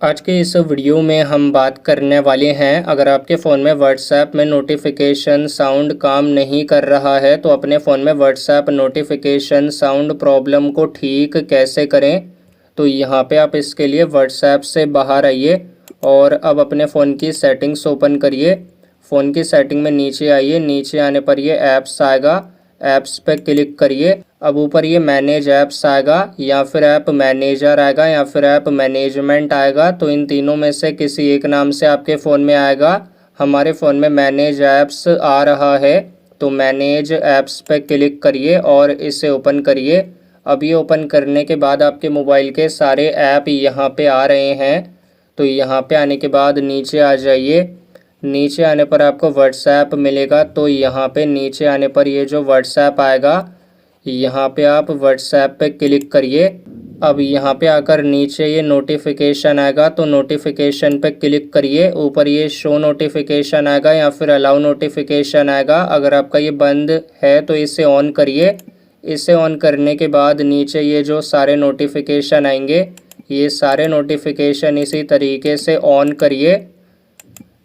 आज के इस वीडियो में हम बात करने वाले हैं, अगर आपके फ़ोन में व्हाट्सएप में नोटिफिकेशन साउंड काम नहीं कर रहा है तो अपने फ़ोन में व्हाट्सएप नोटिफिकेशन साउंड प्रॉब्लम को ठीक कैसे करें। तो यहाँ पे आप इसके लिए व्हाट्सएप से बाहर आइए और अब अपने फ़ोन की सेटिंग्स ओपन करिए। फ़ोन की सेटिंग में नीचे आइए, नीचे आने पर ये ऐप्स आएगा, ऐप्स पे क्लिक करिए। अब ऊपर ये मैनेज ऐप्स आएगा या फिर ऐप मैनेजर आएगा या फिर ऐप मैनेजमेंट आएगा, तो इन तीनों में से किसी एक नाम से आपके फ़ोन में आएगा। हमारे फ़ोन में मैनेज ऐप्स आ रहा है, तो मैनेज ऐप्स पे क्लिक करिए और इसे ओपन करिए। अब ये ओपन करने के बाद आपके मोबाइल के सारे ऐप यहाँ पे आ रहे हैं। तो यहाँ पे आने के बाद नीचे आ जाइए। नीचे आने पर आपको व्हाट्सएप मिलेगा, तो यहाँ पे नीचे आने पर ये जो व्हाट्सएप आएगा, यहाँ पे आप व्हाट्सएप पे क्लिक करिए। अब यहाँ पे आकर नीचे ये नोटिफिकेशन आएगा, तो नोटिफिकेशन पे क्लिक करिए। ऊपर ये शो नोटिफिकेशन आएगा या फिर अलाउ नोटिफिकेशन आएगा। अगर आपका ये बंद है तो इसे ऑन करिए। इसे ऑन करने के बाद नीचे ये जो सारे नोटिफिकेशन आएंगे, ये सारे नोटिफिकेशन इसी तरीके से ऑन करिए।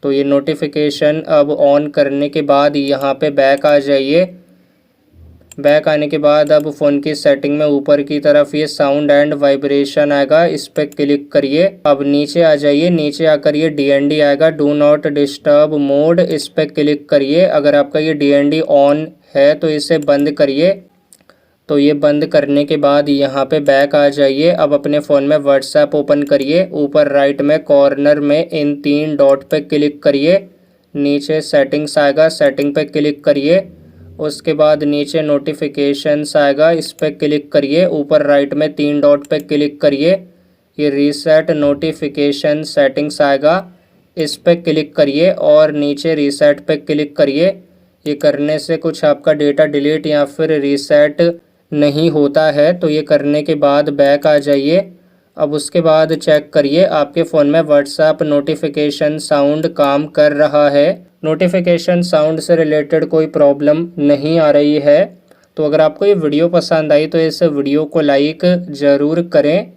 तो ये नोटिफिकेशन अब ऑन करने के बाद यहाँ पे बैक आ जाइए। बैक आने के बाद अब फ़ोन की सेटिंग में ऊपर की तरफ ये साउंड एंड वाइब्रेशन आएगा, इस पर क्लिक करिए। अब नीचे आ जाइए, नीचे आकर ये DND आएगा, डू नॉट डिस्टर्ब मोड, इस पर क्लिक करिए। अगर आपका ये DND ऑन है तो इसे बंद करिए। तो ये बंद करने के बाद यहाँ पे बैक आ जाइए। अब अपने फ़ोन में व्हाट्सएप ओपन करिए। ऊपर राइट में कॉर्नर में इन 3 डॉट पे क्लिक करिए। नीचे सेटिंग्स आएगा, सेटिंग पे क्लिक करिए। उसके बाद नीचे नोटिफिकेशंस आएगा, इस पे क्लिक करिए। ऊपर राइट में 3 डॉट पे क्लिक करिए। ये रीसेट नोटिफिकेशन सेटिंग्स आएगा, इस पे क्लिक करिए और नीचे रीसेट पे क्लिक करिए। ये करने से कुछ आपका डेटा डिलीट या फिर रीसेट नहीं होता है। तो ये करने के बाद बैक आ जाइए। अब उसके बाद चेक करिए आपके फ़ोन में व्हाट्सएप नोटिफिकेशन साउंड काम कर रहा है। नोटिफिकेशन साउंड से रिलेटेड कोई प्रॉब्लम नहीं आ रही है। तो अगर आपको ये वीडियो पसंद आई तो इस वीडियो को लाइक ज़रूर करें।